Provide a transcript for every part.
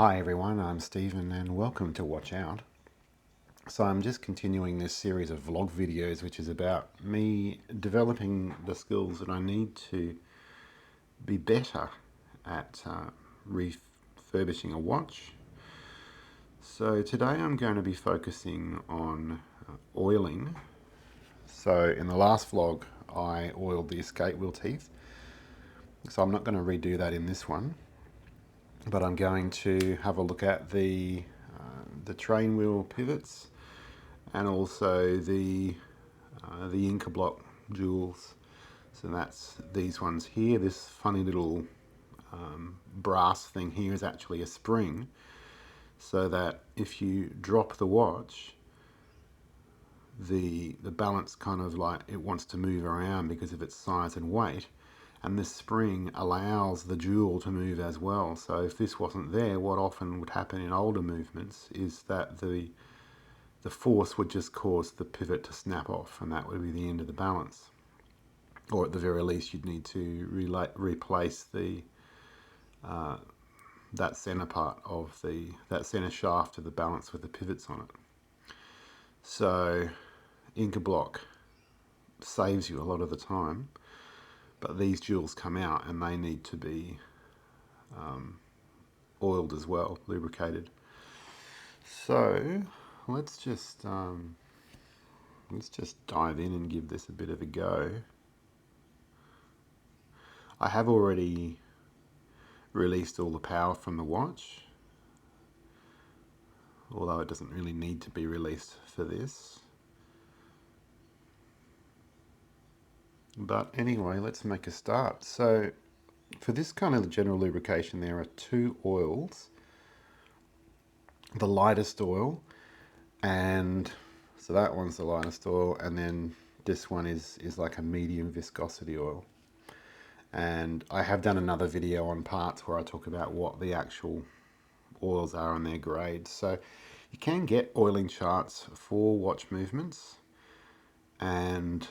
Hi everyone, I'm Stephen and welcome to Watch Out. So I'm just continuing this series of vlog videos which is about me developing the skills that I need to be better at refurbishing a watch. So today I'm going to be focusing on oiling. So in the last vlog I oiled the escape wheel teeth, so I'm not going to redo that in this one. But I'm going to have a look at the train wheel pivots and also the Inca block jewels. So that's these ones here. This funny little brass thing here is actually a spring, so that if you drop the watch, the balance kind of like it wants to move around because of its size and weight. And this spring allows the jewel to move as well. So if this wasn't there, what often would happen in older movements is that the force would just cause the pivot to snap off, and that would be the end of the balance. Or at the very least, you'd need to replace the that center part of that center shaft of the balance with the pivots on it. So Inca block saves you a lot of the time. But these jewels come out and they need to be oiled as well, lubricated. So let's just dive in and give this a bit of a go. I have already released all the power from the watch, although it doesn't really need to be released for this. But anyway, let's make a start. So for this kind of general lubrication, there are two oils. The lightest oil, and so that one's the lightest oil, and then this one is like a medium viscosity oil. And I have done another video on parts where I talk about what the actual oils are and their grades. So you can get oiling charts for watch movements, and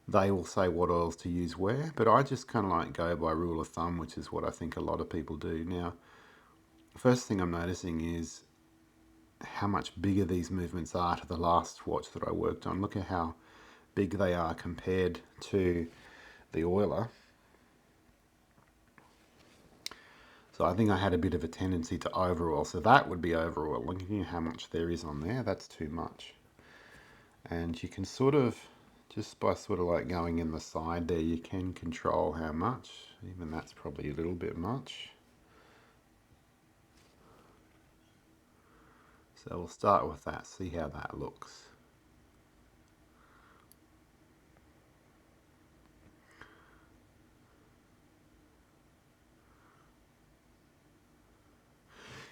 they will say what oils to use where, but I just kind of like go by rule of thumb, which is what I think a lot of people do. Now, the first thing I'm noticing is how much bigger these movements are to the last watch that I worked on. Look at how big they are compared to the oiler. So I think I had a bit of a tendency to over oil. So that would be over oil. Look at how much there is on there. That's too much. And you can sort of, just by sort of like going in the side there, you can control how much. Even that's probably a little bit much. So we'll start with that, see how that looks.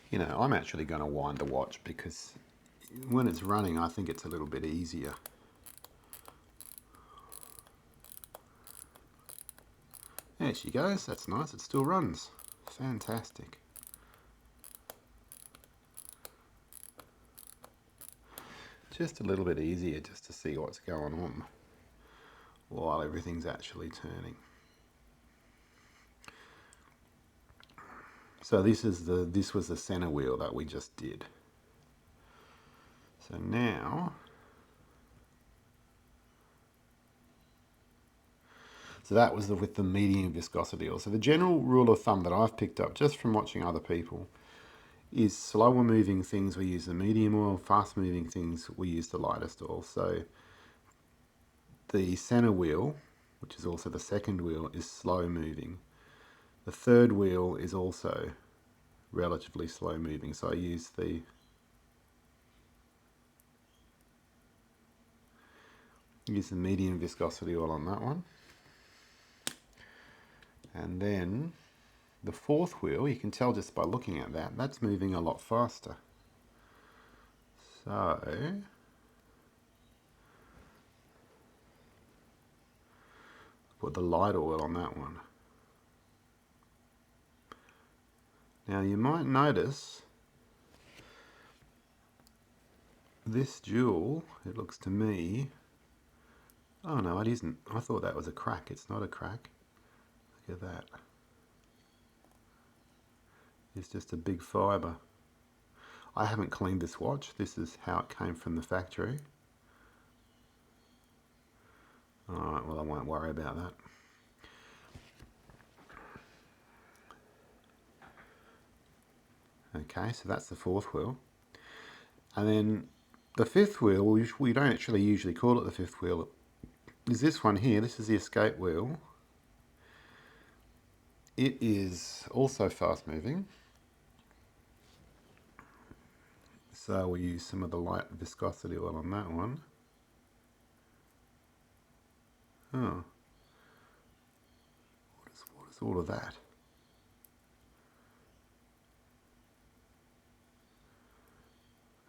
You know, I'm actually going to wind the watch because when it's running, I think it's a little bit easier. There she goes, that's nice, it still runs. Fantastic. Just a little bit easier just to see what's going on while everything's actually turning. So this was the center wheel that we just did. So now, so that was with the medium viscosity oil. So the general rule of thumb that I've picked up just from watching other people is slower moving things we use the medium oil, fast moving things we use the lightest oil. So the center wheel, which is also the second wheel, is slow moving. The third wheel is also relatively slow moving, so I use the medium viscosity oil on that one. And then the fourth wheel, you can tell just by looking at that, that's moving a lot faster. So put the light oil on that one. Now you might notice this jewel, it looks to me, oh no, it isn't. I thought that was a crack. It's not a crack. Look at that. is just a big fibre. I haven't cleaned this watch. This is how it came from the factory. Alright, well I won't worry about that. Okay, so that's the fourth wheel. And then the fifth wheel, we don't actually usually call it the fifth wheel, is this one here. This is the escape wheel. It is also fast moving. So we use some of the light viscosity oil on that one. Oh. What is all of that?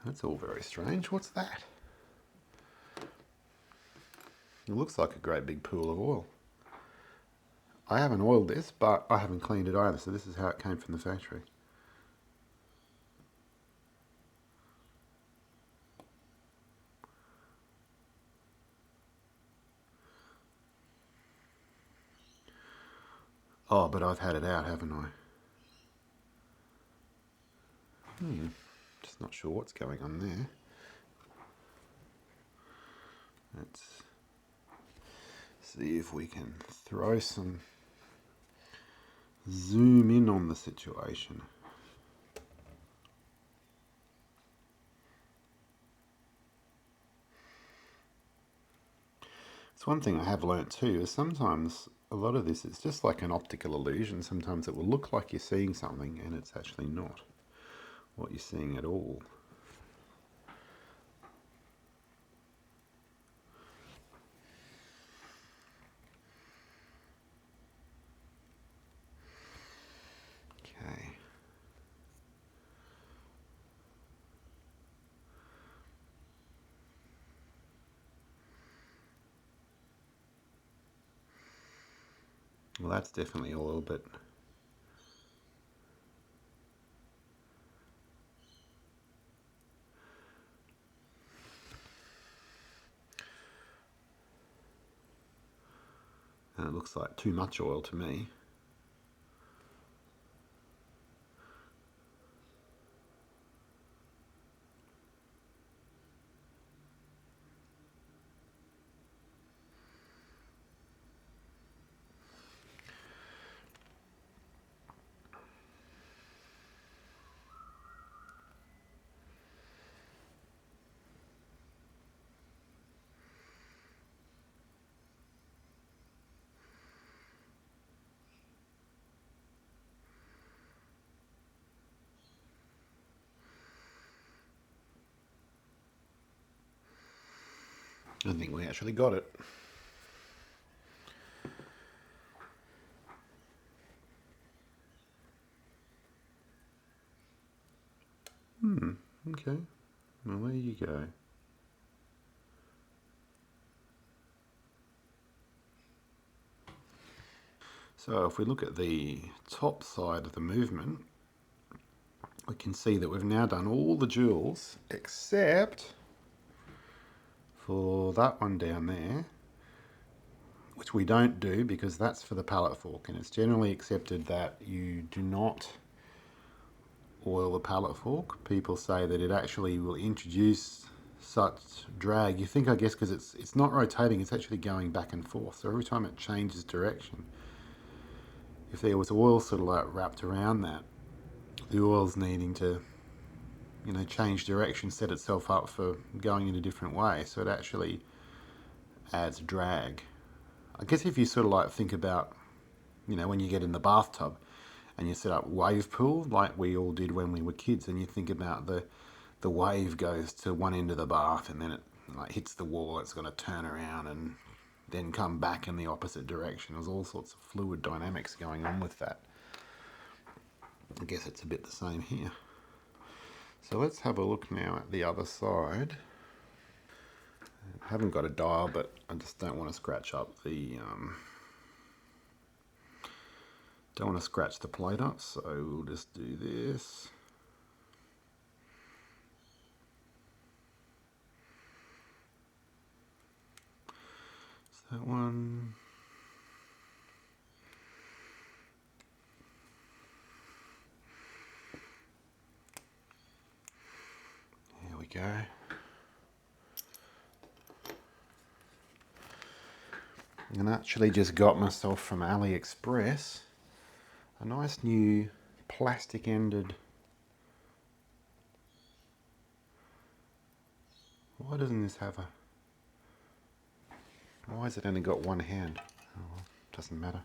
That's all very strange. What's that? It looks like a great big pool of oil. I haven't oiled this, but I haven't cleaned it either, so this is how it came from the factory. Oh, but I've had it out, haven't I? Just not sure what's going on there. Let's see if we can throw some zoom in on the situation. It's one thing I have learnt too, is sometimes a lot of this, it's just like an optical illusion. Sometimes it will look like you're seeing something and it's actually not what you're seeing at all. Okay. Well, that's definitely oil, but and it looks like too much oil to me. I think we actually got it. Okay. Well, there you go. So if we look at the top side of the movement, we can see that we've now done all the jewels except for that one down there, which we don't do because that's for the pallet fork, and it's generally accepted that you do not oil the pallet fork. People say that it actually will introduce such drag. You think, I guess, because it's not rotating, it's actually going back and forth. So every time it changes direction, if there was oil sort of like wrapped around that, the oil's needing to, you know, change direction, set itself up for going in a different way. So it actually adds drag. I guess if you sort of like think about, you know, when you get in the bathtub and you set up wave pool like we all did when we were kids, and you think about the wave goes to one end of the bath and then it like hits the wall, it's going to turn around and then come back in the opposite direction. There's all sorts of fluid dynamics going on with that. I guess it's a bit the same here. So let's have a look now at the other side. I haven't got a dial, but I just don't want to scratch up the don't want to scratch the plate up, so we'll just do this. So that one. go. And I actually just got myself from AliExpress a nice new plastic ended. Why doesn't this have a... Why has it only got one hand? Oh well, doesn't matter.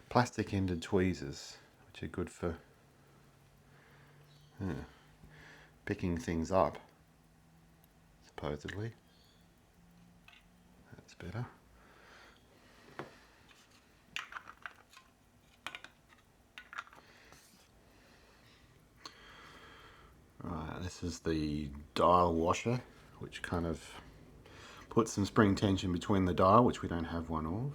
Plastic ended tweezers, which are good for picking things up, supposedly. That's better. Right, this is the dial washer, which kind of puts some spring tension between the dial, which we don't have one of.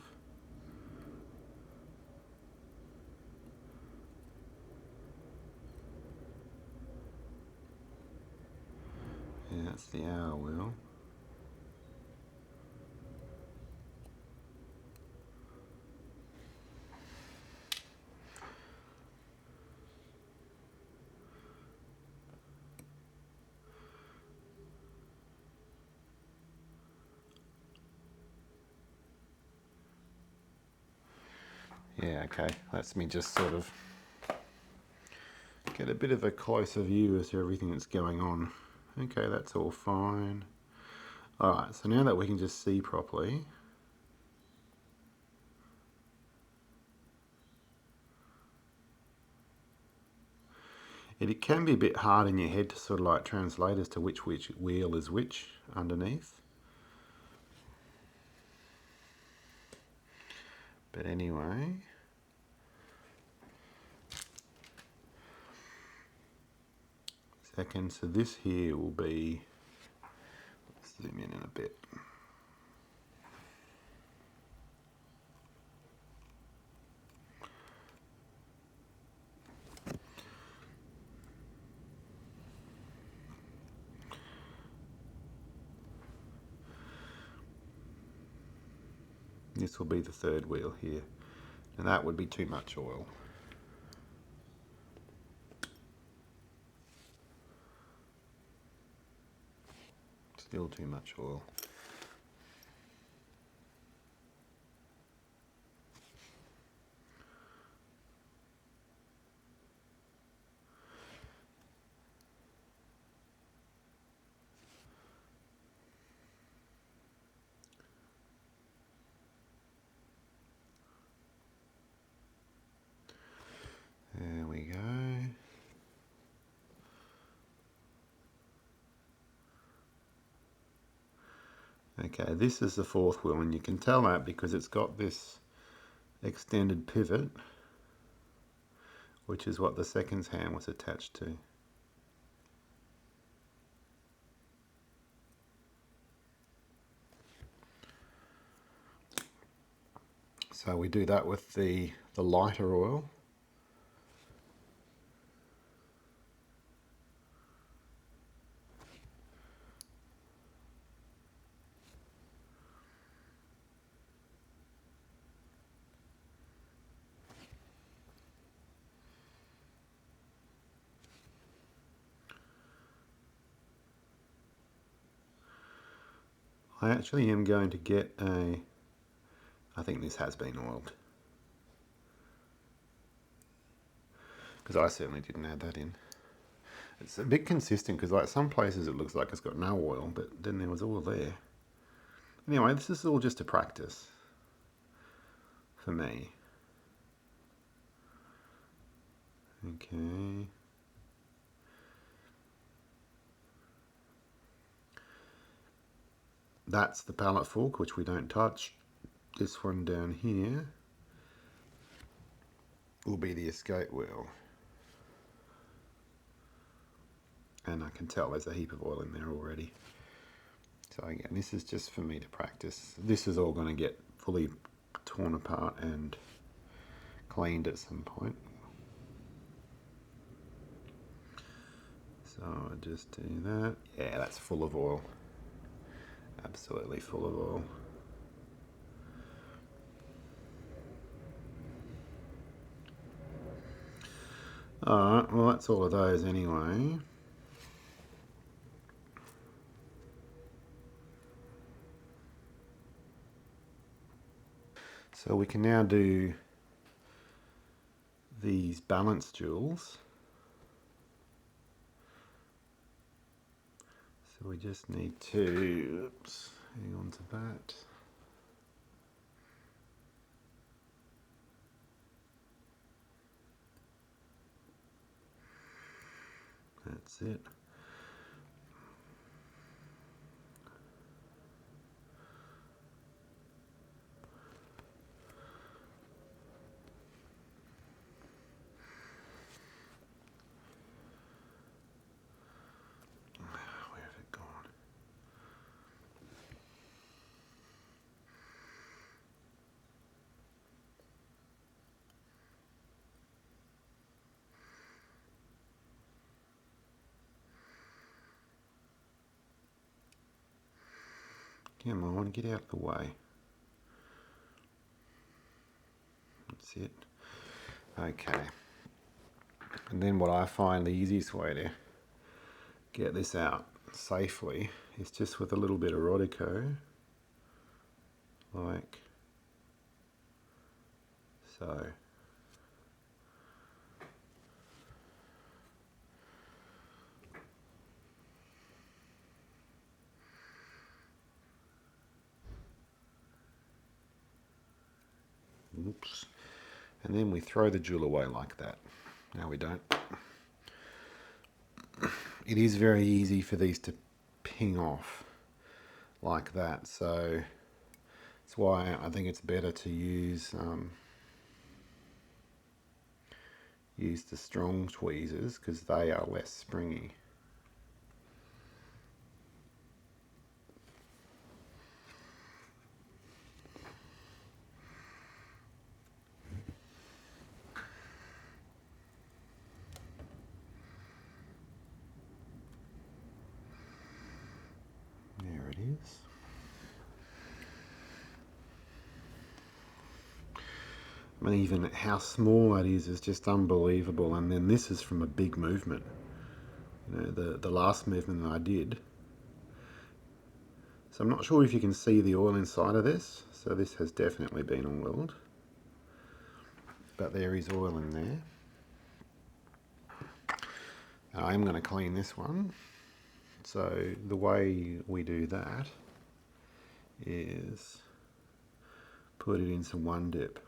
Yeah, that's the hour wheel. Yeah, okay, lets me just sort of get a bit of a closer view as to everything that's going on. Okay, that's all fine. Alright, so now that we can just see properly, it can be a bit hard in your head to sort of like translate as to which wheel is which underneath. But anyway, second, so this here will be, let's zoom in a bit. This will be the third wheel here, and that would be too much oil. Still too much oil. There we go. Okay, this is the fourth wheel, and you can tell that because it's got this extended pivot, which is what the second hand was attached to. So we do that with the lighter oil. I actually am going to get a, I think this has been oiled, because I certainly didn't add that in. It's a bit consistent because like some places it looks like it's got no oil, but then there was oil there. Anyway, this is all just a practice for me. Okay. That's the pallet fork, which we don't touch. This one down here will be the escape wheel. And I can tell there's a heap of oil in there already. So again, this is just for me to practice. This is all going to get fully torn apart and cleaned at some point. So I just do that. Yeah, that's full of oil. Absolutely full of oil. Alright, well that's all of those anyway. So we can now do these balance jewels. So we just need to, oops, hang on to that. That's it. Where have it gone? Come on, get out of the way. That's it. Okay. And then what I find the easiest way to get this out safely is just with a little bit of Rodico, like so. Oops. And then we throw the jewel away like that. No, we don't. It is very easy for these to ping off like that, so that's why I think it's better to use the strong tweezers, because they are less springy. There it is. I mean, even how small that is just unbelievable. And then this is from a big movement. You know, the last movement that I did. So I'm not sure if you can see the oil inside of this. So this has definitely been oiled. But there is oil in there. I'm going to clean this one. So the way we do that is put it in some one dip.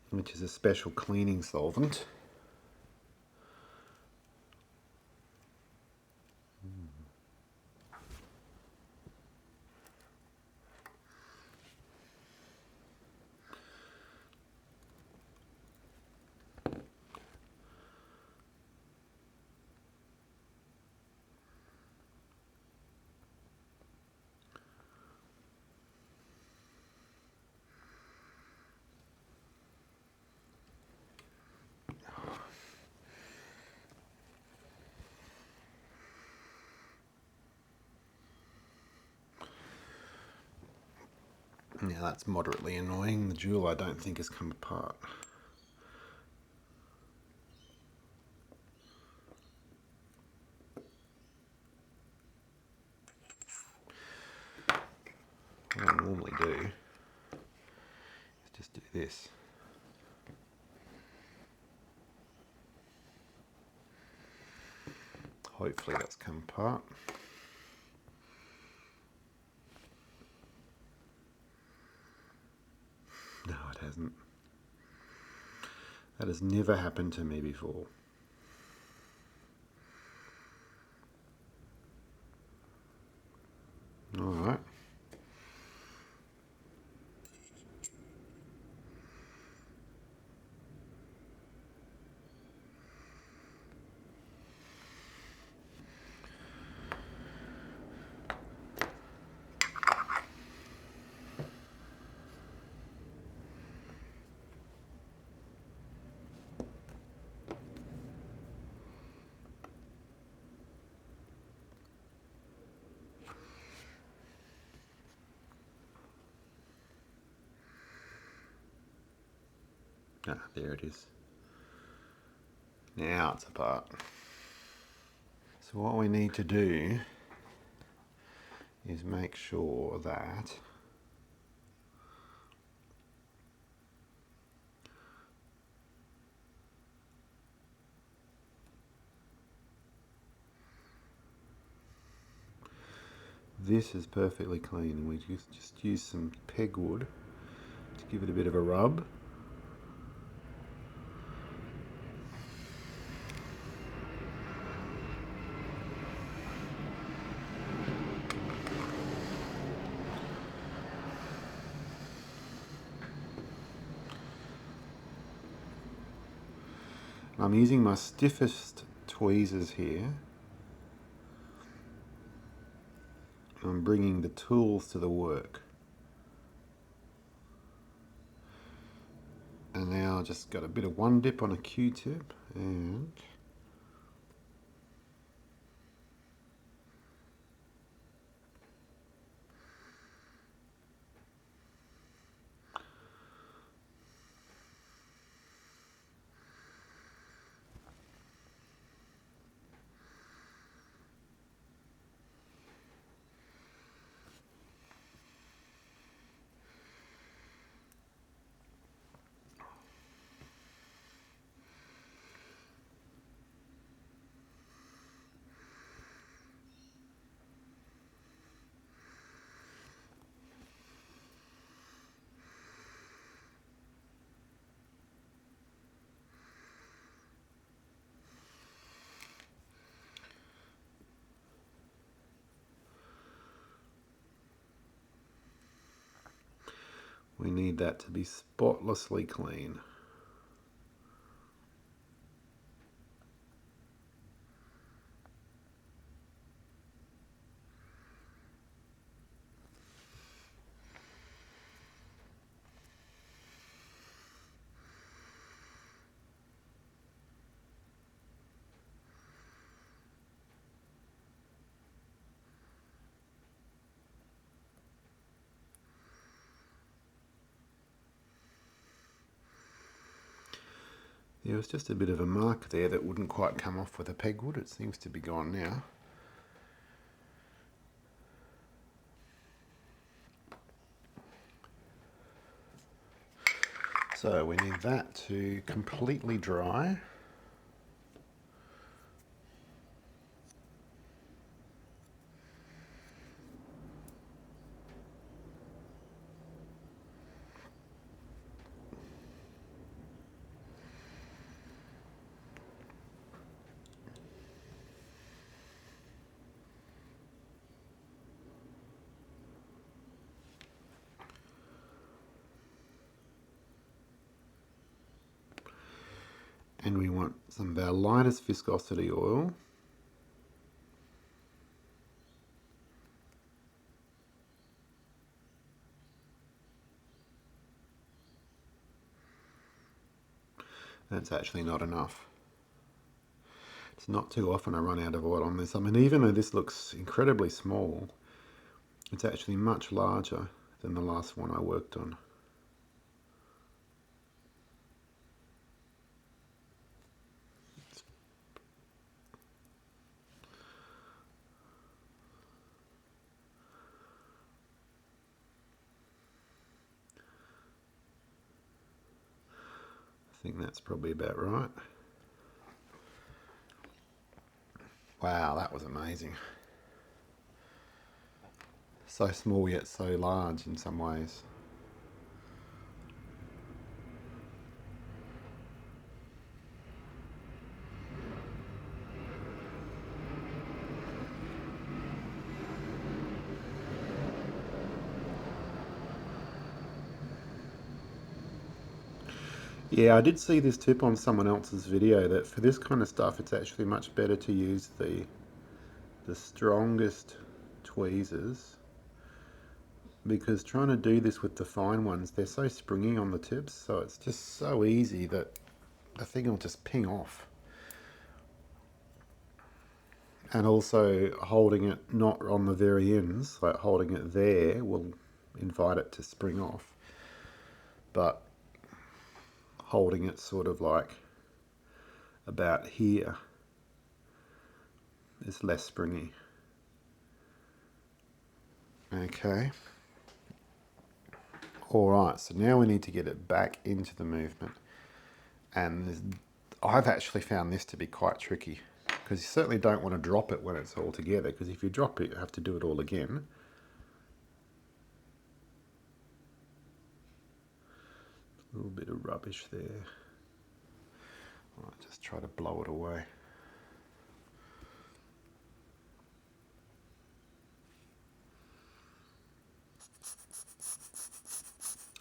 Which is a special cleaning solvent. Now that's moderately annoying. The jewel I don't think has come apart. What I normally do is just do this. Hopefully that's come apart. No, it hasn't. That has never happened to me before. All right. Ah, there it is. Now it's apart. So what we need to do is make sure that this is perfectly clean. We just use some pegwood to give it a bit of a rub. I'm using my stiffest tweezers here. I'm bringing the tools to the work. And now I just got a bit of one dip on a Q-tip and we need that to be spotlessly clean. There was just a bit of a mark there that wouldn't quite come off with a pegwood. It seems to be gone now. So we need that to completely dry. And we want some of our lightest viscosity oil. That's actually not enough. It's not too often I run out of oil on this. I mean, even though this looks incredibly small, it's actually much larger than the last one I worked on. I think that's probably about right. Wow, that was amazing. So small yet so large in some ways. Yeah, I did see this tip on someone else's video that for this kind of stuff it's actually much better to use the strongest tweezers, because trying to do this with the fine ones, they're so springy on the tips, so it's just so easy that the thing will just ping off. And also holding it not on the very ends, like holding it there will invite it to spring off. But holding it sort of like about here is less springy. Okay. Alright, so now we need to get it back into the movement. And I've actually found this to be quite tricky, because you certainly don't want to drop it when it's all together, because if you drop it, you have to do it all again. A little bit of rubbish there. I'll just try to blow it away.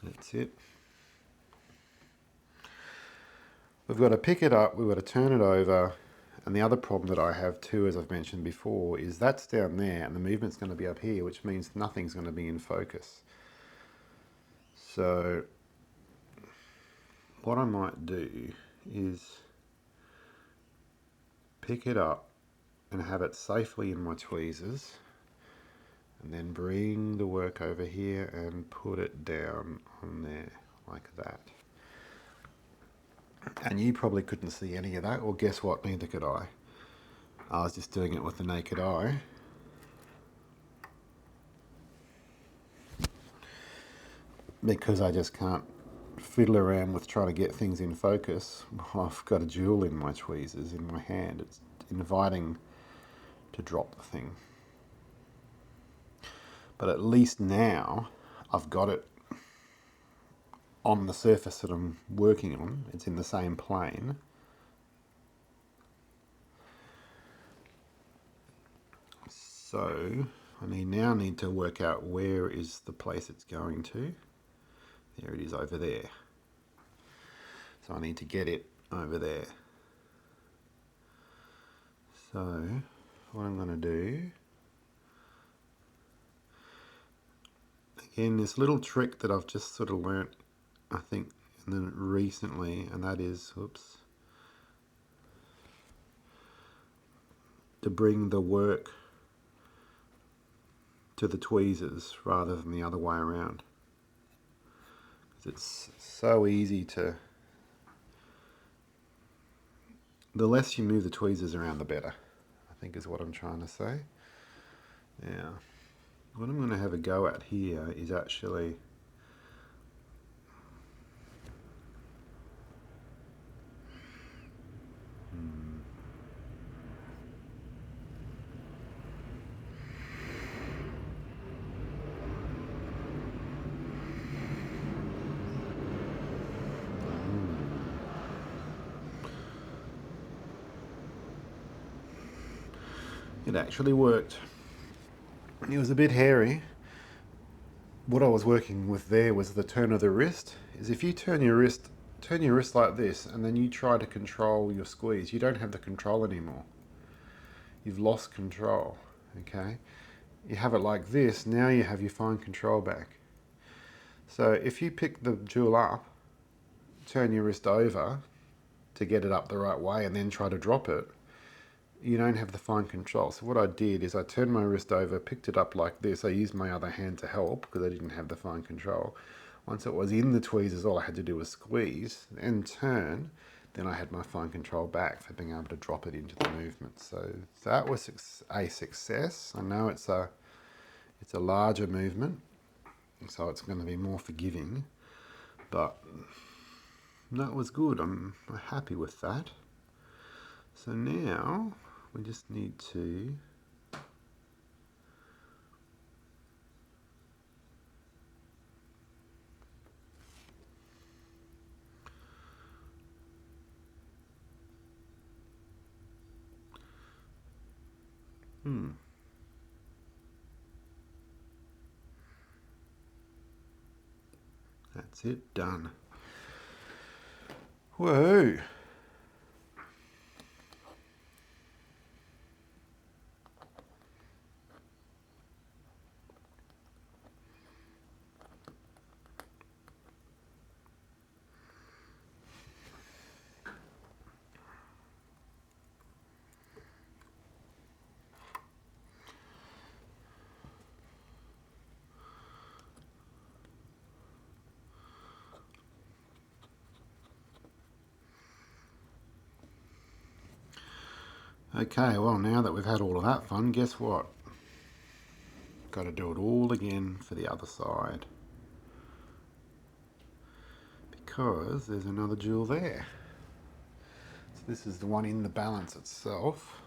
That's it. We've got to pick it up, we've got to turn it over, and the other problem that I have too, as I've mentioned before, is that's down there and the movement's going to be up here, which means nothing's going to be in focus. So what I might do is pick it up and have it safely in my tweezers, and then bring the work over here and put it down on there like that. And you probably couldn't see any of that, or guess what, neither could I. I was just doing it with the naked eye. Because I just can't fiddle around with trying to get things in focus. I've got a jewel in my tweezers in my hand. It's inviting to drop the thing. But at least now I've got it on the surface that I'm working on. It's in the same plane. So I now need to work out where is the place it's going to. There it is over there. So I need to get it over there. So what I'm going to do, again, this little trick that I've just sort of learnt, I think, recently, and that is, oops, to bring the work to the tweezers rather than the other way around. It's so easy to, the less you move the tweezers around, the better, I think is what I'm trying to say. Now, what I'm going to have a go at here is actually it actually worked. It was a bit hairy. What I was working with there was the turn of the wrist. Is if you turn your wrist like this, and then you try to control your squeeze, you don't have the control anymore. You've lost control, okay? You have it like this, now you have your fine control back. So if you pick the jewel up, turn your wrist over to get it up the right way, and then try to drop it, you don't have the fine control. So what I did is I turned my wrist over, picked it up like this. I used my other hand to help because I didn't have the fine control. Once it was in the tweezers, all I had to do was squeeze and turn. Then I had my fine control back for being able to drop it into the movement. So that was a success. I know it's a larger movement, so it's going to be more forgiving, but that was good. I'm happy with that. So now we just need to that's it, done. Whoa. Okay, well, now that we've had all of that fun, guess what? Got to do it all again for the other side, because there's another jewel there. So this is the one in the balance itself.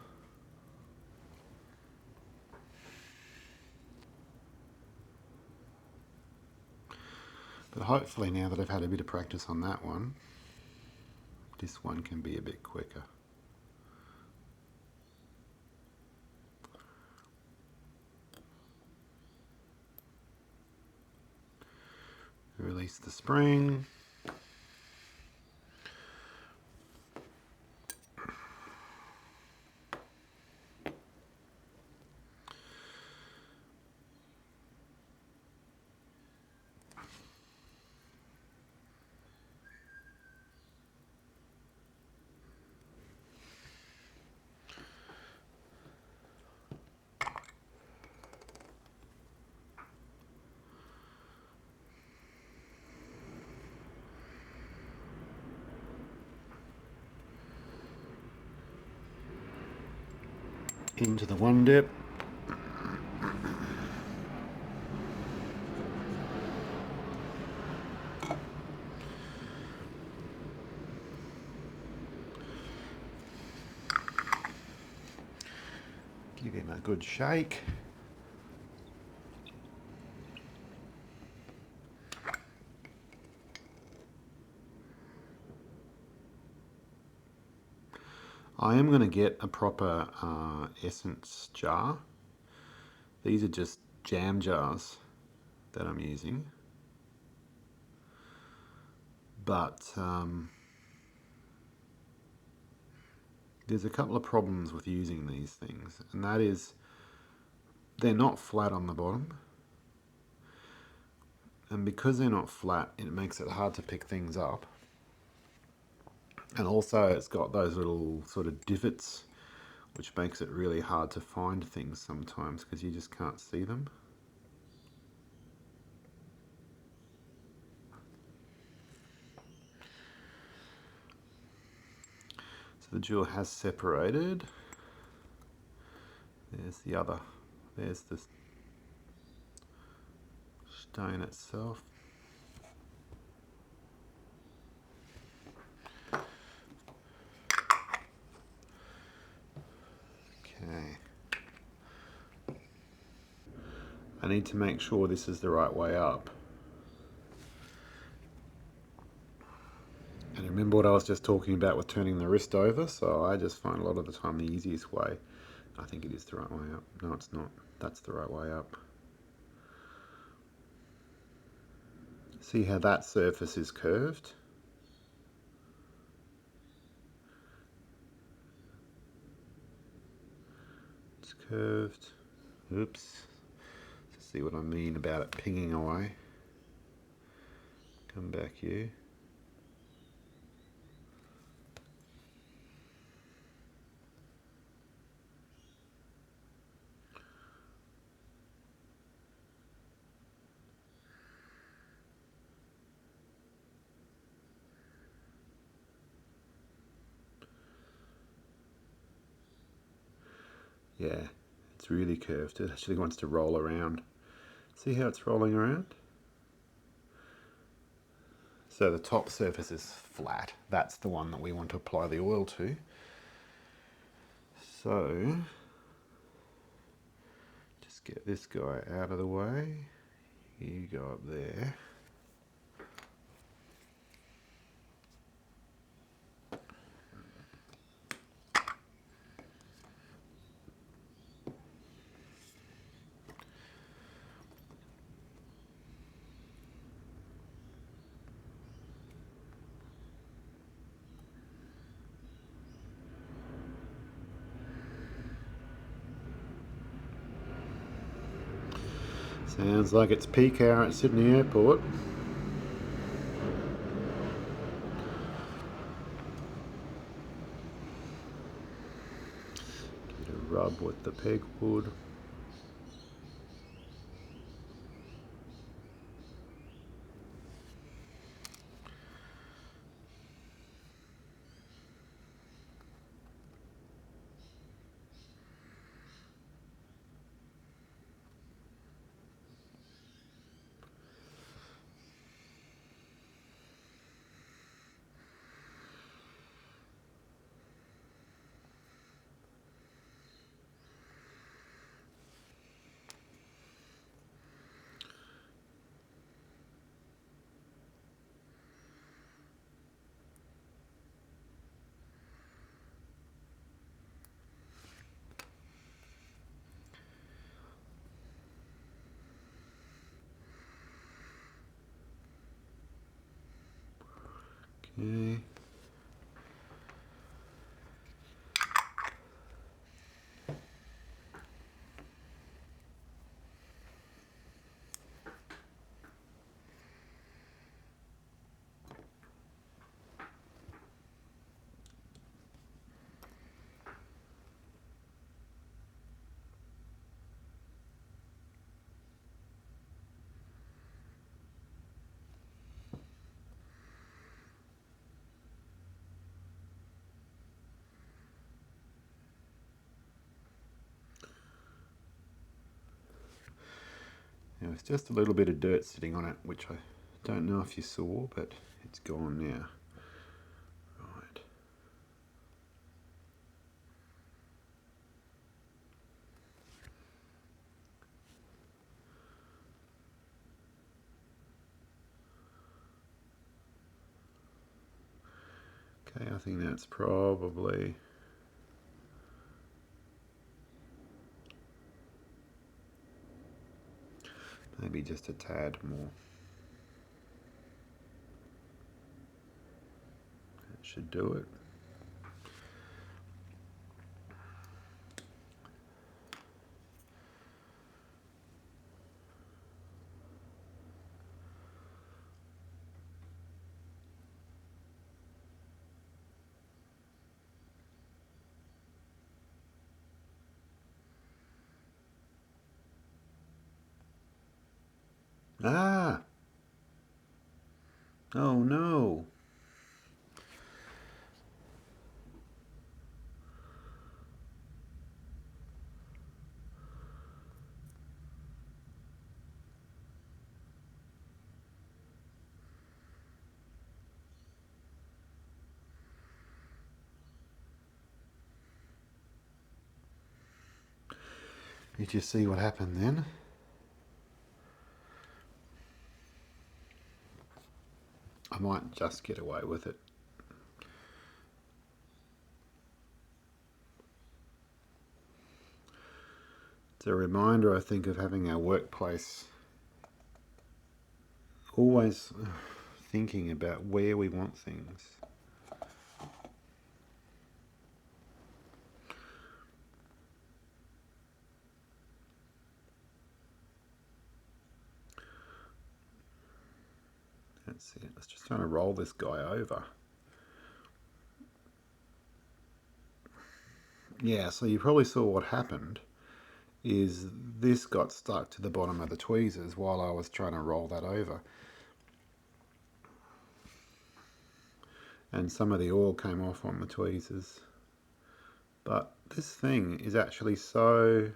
But hopefully now that I've had a bit of practice on that one, this one can be a bit quicker. Release the spring. Into the one dip. Give him a good shake. I am going to get a proper essence jar. These are just jam jars that I'm using. But there's a couple of problems with using these things, and that is they're not flat on the bottom. And because they're not flat, it makes it hard to pick things up. And also it's got those little sort of divots, which makes it really hard to find things sometimes because you just can't see them. So the jewel has separated. There's the other, there's the stone itself. Okay. I need to make sure this is the right way up. And remember what I was just talking about with turning the wrist over? So I just find a lot of the time the easiest way. I think it is the right way up. No, it's not. That's the right way up. See how that surface is curved? It's curved. Oops. See what I mean about it pinging away. Come back here. Yeah, it's really curved. It actually wants to roll around. See how it's rolling around? So the top surface is flat. That's the one that we want to apply the oil to. So, just get this guy out of the way. You go up there. Sounds like it's peak hour at Sydney Airport. Get a rub with the pegwood. Now it's just a little bit of dirt sitting on it, which I don't know if you saw, but it's gone now. Right. Okay, I think that's probably maybe just a tad more. That should do it. Ah! Oh no! Did you see what happened then? I might just get away with it. It's a reminder, I think, of having our workplace always thinking about where we want things. That's it. Let's just trying to roll this guy over. Yeah, so you probably saw what happened is this got stuck to the bottom of the tweezers while I was trying to roll that over. And some of the oil came off on the tweezers. But this thing is actually so...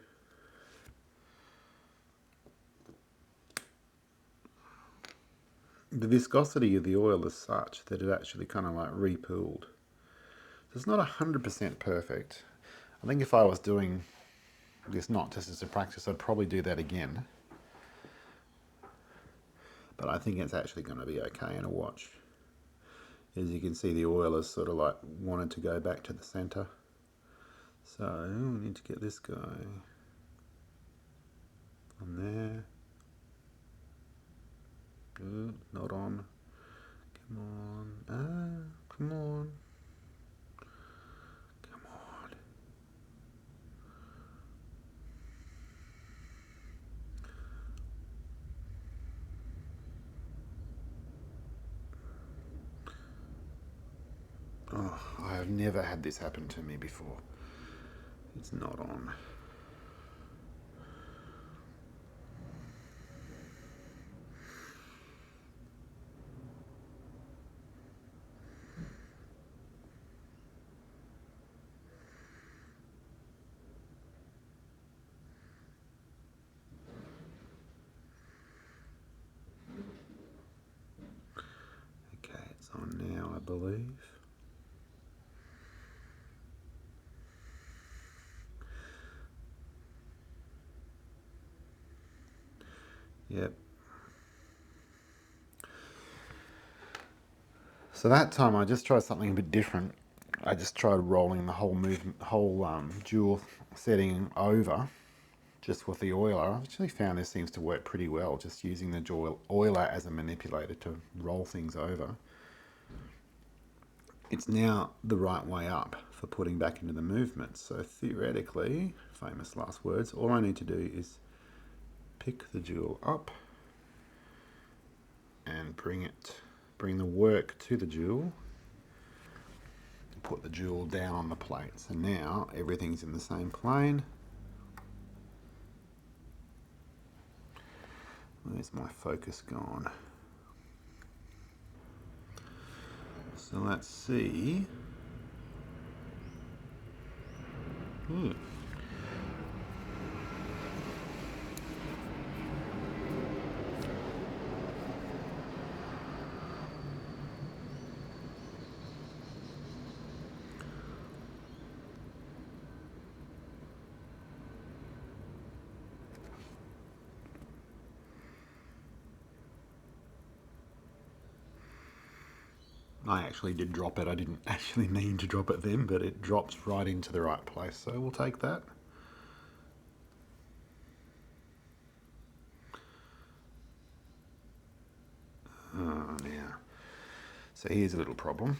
The viscosity of the oil is such that it actually kind of like repooled. So it's not 100% perfect. I think if I was doing this not just as a practice, I'd probably do that again. But I think it's actually going to be okay in a watch. As you can see, the oil is sort of like wanted to go back to the center. So we need to get this guy on there. Good, not on. Come on. Ah, come on. Come on. Oh, I have never had this happen to me before. It's not on. Okay, it's on now, I believe. Yep. So that time I just tried something a bit different. I just tried rolling the whole jewel setting over just with the oiler. I actually found this seems to work pretty well, just using the oiler as a manipulator to roll things over. It's now the right way up for putting back into the movement. So theoretically, famous last words, all I need to do is pick the jewel up and bring the work to the jewel, put the jewel down on the plate. So now everything's in the same plane. Where's my focus gone? So let's see. I actually did drop it. I didn't actually mean to drop it then, but it drops right into the right place, so we'll take that. Oh, now. So here's a little problem.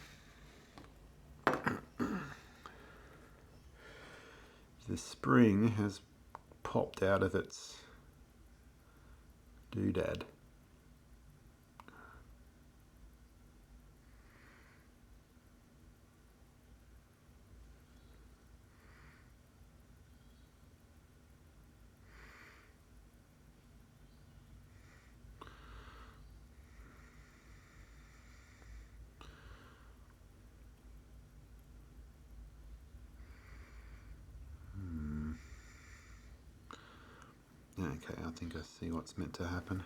The spring has popped out of its doodad. Okay, I think I see what's meant to happen.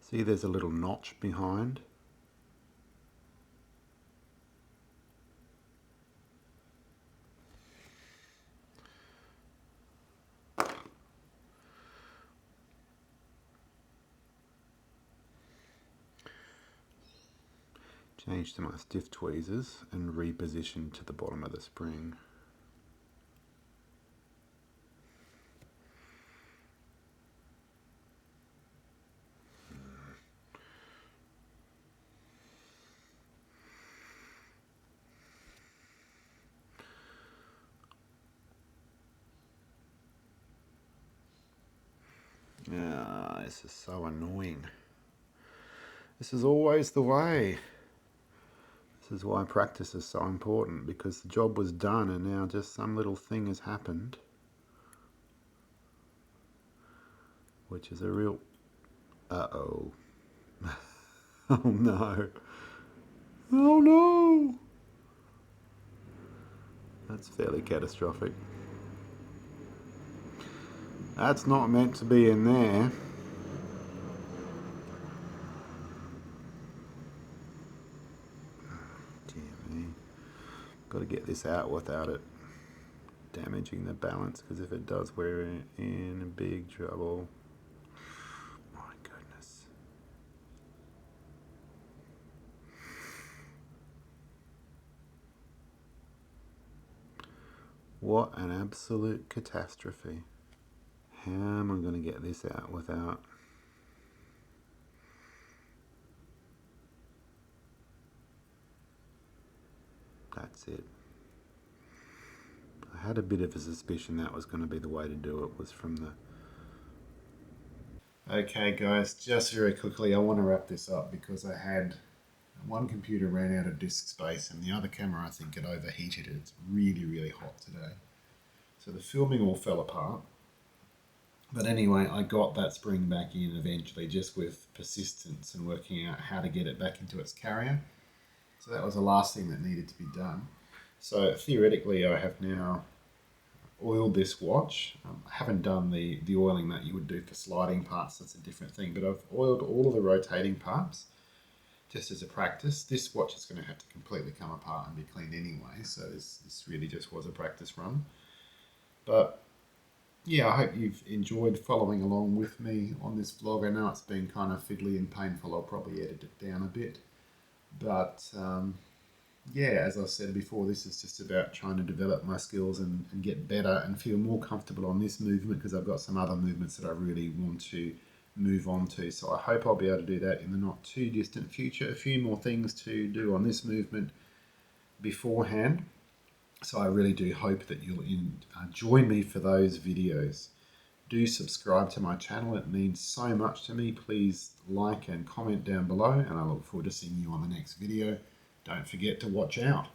See, there's a little notch behind. Change to my stiff tweezers and reposition to the bottom of the spring. Ah, this is so annoying. This is always the way. This is why practice is so important, because the job was done and now just some little thing has happened, which is a real uh-oh. Oh no. Oh no. That's fairly catastrophic. That's not meant to be in there. Dear me. Got to get this out without it damaging the balance, because if it does, we're in big trouble. My goodness. What an absolute catastrophe. How am I going to get this out without... That's it. I had a bit of a suspicion that was going to be the way to do it, was from the... Okay guys, just very quickly, I want to wrap this up because I had... One computer ran out of disk space and the other camera, I think, had overheated. It's really, really hot today. So the filming all fell apart. But anyway, I got that spring back in eventually, just with persistence and working out how to get it back into its carrier. So that was the last thing that needed to be done. So theoretically, I have now oiled this watch. I haven't done the oiling that you would do for sliding parts. That's a different thing. But I've oiled all of the rotating parts just as a practice. This watch is going to have to completely come apart and be cleaned anyway. So this really just was a practice run. But yeah, I hope you've enjoyed following along with me on this vlog. I know it's been kind of fiddly and painful. I'll probably edit it down a bit. But yeah, as I said before, this is just about trying to develop my skills and get better and feel more comfortable on this movement, because I've got some other movements that I really want to move on to. So I hope I'll be able to do that in the not too distant future. A few more things to do on this movement beforehand. So I really do hope that you'll join me for those videos. Do subscribe to my channel. It means so much to me. Please like and comment down below, and I look forward to seeing you on the next video. Don't forget to watch out.